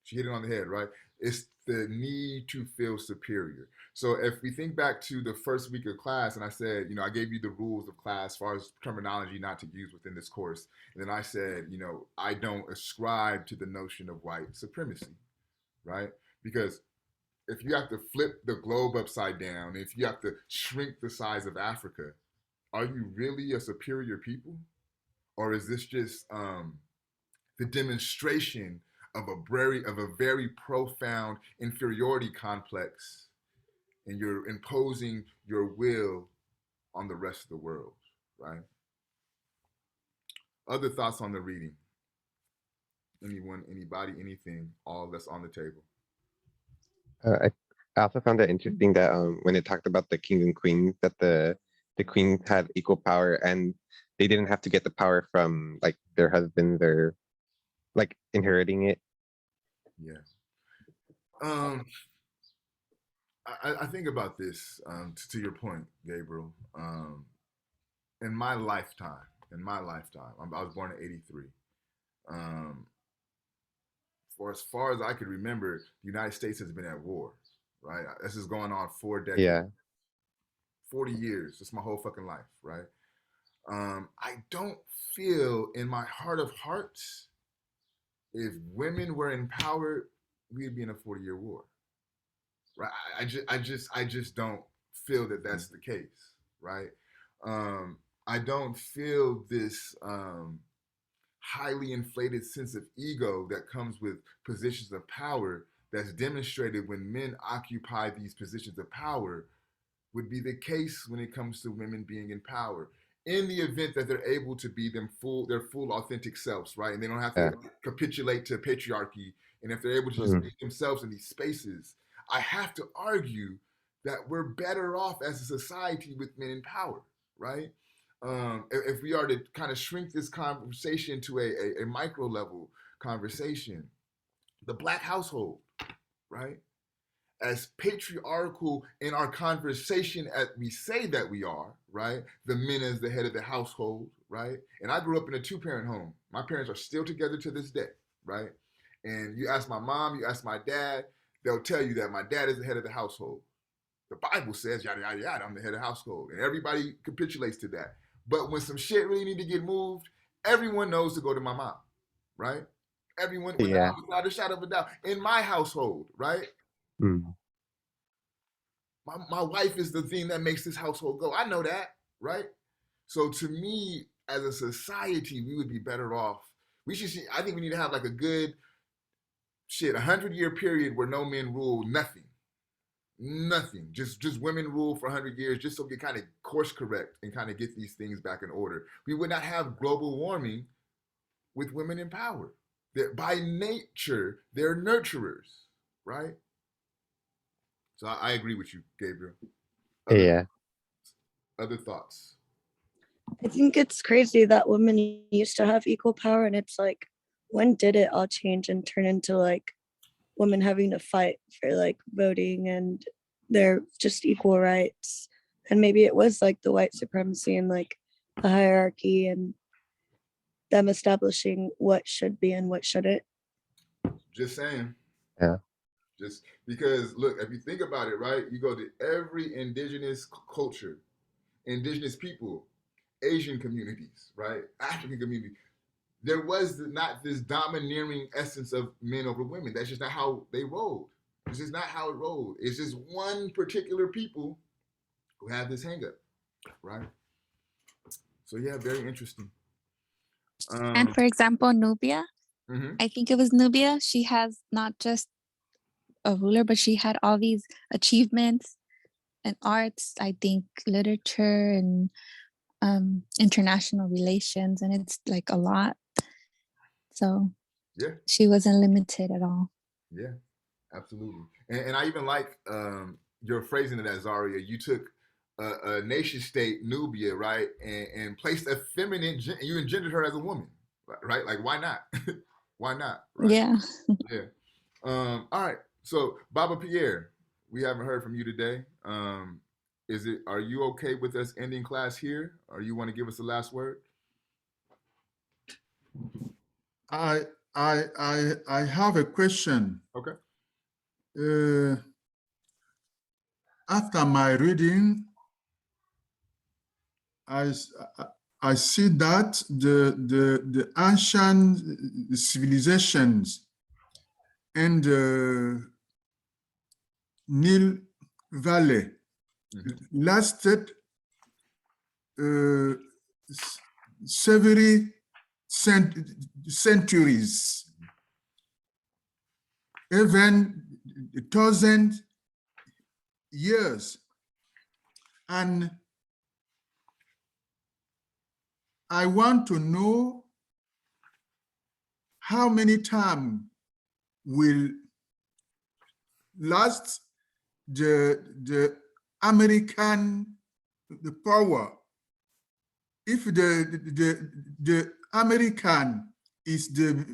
Speaker 1: She hit it on the head, right? It's the need to feel superior. So if we think back to the first week of class, and I said, you know, I gave you the rules of class as far as terminology not to use within this course. And then I said, you know, I don't ascribe to the notion of white supremacy, right? Because if you have to flip the globe upside down, if you have to shrink the size of Africa, are you really a superior people? Or is this just the demonstration of a very profound inferiority complex, and you're imposing your will on the rest of the world, right? Other thoughts on the reading? Anyone, anybody, anything, all that's on the table.
Speaker 3: I also found that interesting that when it talked about the king and queen, that the queen had equal power and they didn't have to get the power from like their husbands or like inheriting it.
Speaker 1: Yeah. I think about this to your point, Gabriel. In my lifetime, I was born in '83. For as far as I could remember, the United States has been at war, right? This is going on 4 decades.
Speaker 3: Yeah.
Speaker 1: 40 years. That's my whole fucking life, right? I don't feel in my heart of hearts, if women were empowered, we'd be in a 40-year war, right? I just don't feel that that's the case, right? I don't feel this highly inflated sense of ego that comes with positions of power that's demonstrated when men occupy these positions of power would be the case when it comes to women being in power. In the event that they're able to be their full authentic selves, right? And they don't have to capitulate to patriarchy. And if they're able to just be themselves in these spaces, I have to argue that we're better off as a society with men in power, right? If we are to kind of shrink this conversation to a micro level conversation, the Black household, right? as patriarchal in our conversation as we say that we are, right? The men as the head of the household, right? And I grew up in a 2-parent home. My parents are still together to this day, right? And you ask my mom, you ask my dad, they'll tell you that my dad is the head of the household. The Bible says, yada, yada, yada, I'm the head of the household. And everybody capitulates to that. But when some shit really need to get moved, everyone knows to go to my mom, right? Everyone,
Speaker 3: Yeah.
Speaker 1: without a shadow of a doubt, in my household, right?
Speaker 3: Mm.
Speaker 1: My wife is the thing that makes this household go. I know that, right? So to me, as a society, we would be better off. We should see, I think we need to have like a good 100-year period where no men rule nothing. Nothing. Just women rule for 100 years, just so we can kind of course correct and kind of get these things back in order. We would not have global warming with women in power. That by nature, they're nurturers, right? So I agree with you, Gabriel. Other thoughts?
Speaker 8: I think it's crazy that women used to have equal power, and it's like, when did it all change and turn into like women having to fight for like voting and their just equal rights? And maybe it was like the white supremacy and like the hierarchy and them establishing what should be and what shouldn't.
Speaker 1: Just saying.
Speaker 3: Yeah.
Speaker 1: Just because, look, if you think about it, right, you go to every indigenous culture, indigenous people, Asian communities, right, African community, there was not this domineering essence of men over women. That's just not how they rolled. It's just not how it rolled. It's just one particular people who have this hang up, right? So yeah, very interesting.
Speaker 5: And for example, Nubia, I think it was Nubia. She has not just a ruler, but she had all these achievements and arts, I think literature and international relations, and it's like a lot. So
Speaker 1: yeah,
Speaker 5: she wasn't limited at all.
Speaker 1: Yeah, absolutely. And I even like your phrasing of that, Zaria. You took a nation state, Nubia, right, and placed a feminine, you engendered her as a woman, right? Like, why not? Why not? Right?
Speaker 5: Yeah.
Speaker 1: Yeah. All right. So, Baba Pierre, we haven't heard from you today. Are you okay with us ending class here, or you want to give us the last word?
Speaker 14: I have a question.
Speaker 1: Okay.
Speaker 14: After my reading, I see that the ancient civilizations and the Nile Valley lasted several centuries, even 1,000 years. And I want to know how many time will last the American power. If the American is the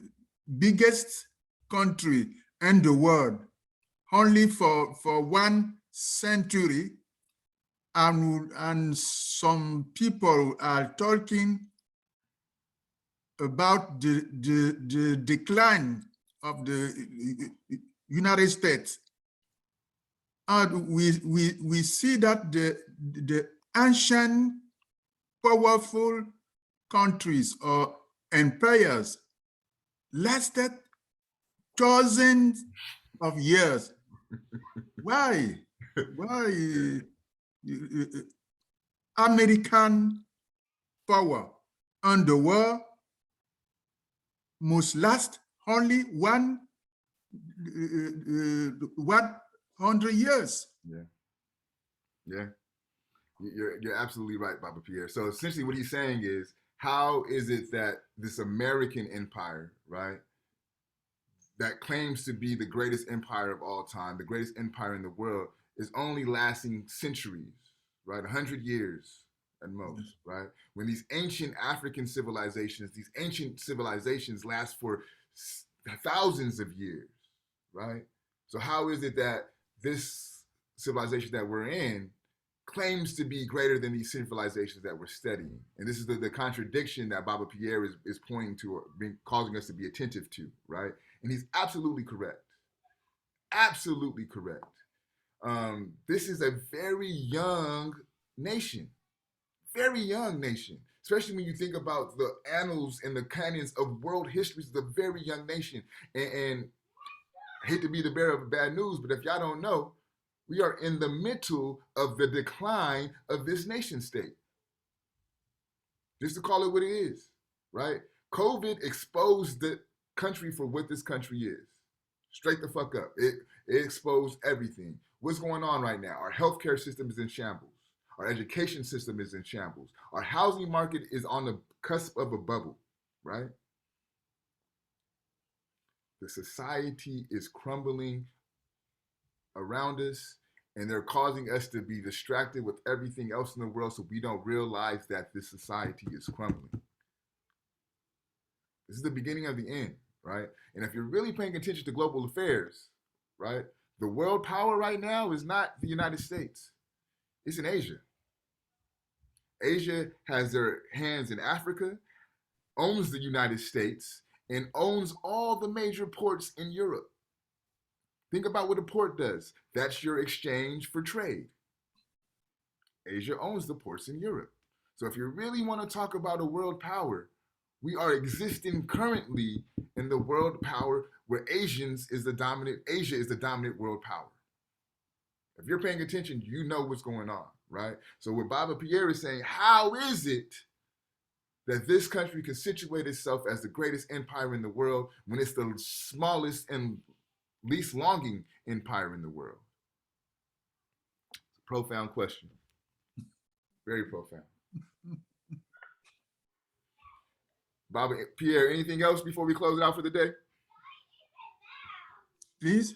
Speaker 14: biggest country in the world, only for 1 century, and some people are talking about the decline of the United States. And we see that the ancient powerful countries or empires lasted thousands of years. Why American power on the world must last only 100 years?
Speaker 1: Yeah. You're absolutely right, Baba Pierre. So essentially what he's saying is, how is it that this American empire, right, that claims to be the greatest empire of all time, the greatest empire in the world, is only lasting centuries, right? 100 years at most, right? When these ancient African civilizations, last for thousands of years, right? So how is it that this civilization that we're in claims to be greater than these civilizations that we're studying. And this is the contradiction that Baba Pierre is pointing to, or causing us to be attentive to, right? And he's absolutely correct. Absolutely correct. This is a very young nation, especially when you think about the annals and the canons of world history. It's a very young nation. And I hate to be the bearer of bad news, but if y'all don't know, we are in the middle of the decline of this nation state. Just to call it what it is, right? COVID exposed the country for what this country is. Straight the fuck up. It exposed everything. What's going on right now? Our healthcare system is in shambles. Our education system is in shambles. Our housing market is on the cusp of a bubble, right? The society is crumbling around us, and they're causing us to be distracted with everything else in the world, so we don't realize that this society is crumbling. This is the beginning of the end, right? And if you're really paying attention to global affairs, right, the world power right now is not the United States. It's in Asia. Asia has their hands in Africa, owns the United States, and owns all the major ports in Europe. Think about what a port does. That's your exchange for trade. Asia owns the ports in Europe. So if you really want to talk about a world power, we are existing currently in the world power where Asia is the dominant world power. If you're paying attention, you know what's going on, right? So what Baba Pierre is saying, how is it that this country can situate itself as the greatest empire in the world when it's the smallest and least longing empire in the world? It's a profound question. Very profound. Baba Pierre, anything else before we close it out for the day?
Speaker 14: Please.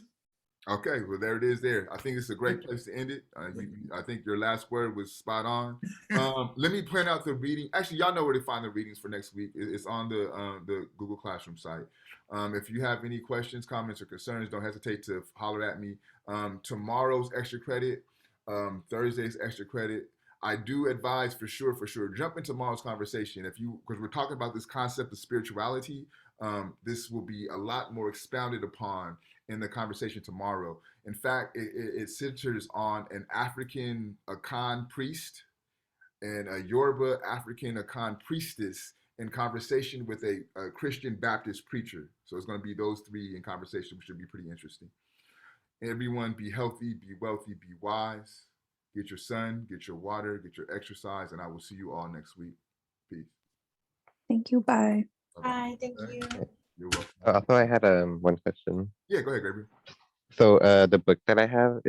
Speaker 1: Okay, well, there it is there. I think it's a great place to end it. I think your last word was spot on. Let me print out the reading. Actually, y'all know where to find the readings for next week. It's on the Google Classroom site. If you have any questions, comments, or concerns, don't hesitate to holler at me. Tomorrow's extra credit, Thursday's extra credit. I do advise for sure, jump into tomorrow's conversation. Because we're talking about this concept of spirituality, this will be a lot more expounded upon in the conversation tomorrow. In fact, it centers on an African Akan priest and a Yoruba African Akan priestess in conversation with a Christian Baptist preacher. So it's going to be those three in conversation, which should be pretty interesting. Everyone be healthy, be wealthy, be wise. Get your sun, get your water, get your exercise, and I will see you all next week. Peace.
Speaker 5: Thank you. Bye.
Speaker 4: Bye. Thank you.
Speaker 1: You're welcome.
Speaker 3: Also, I had one question.
Speaker 1: Yeah, go ahead, Gabriel.
Speaker 3: So the book that I have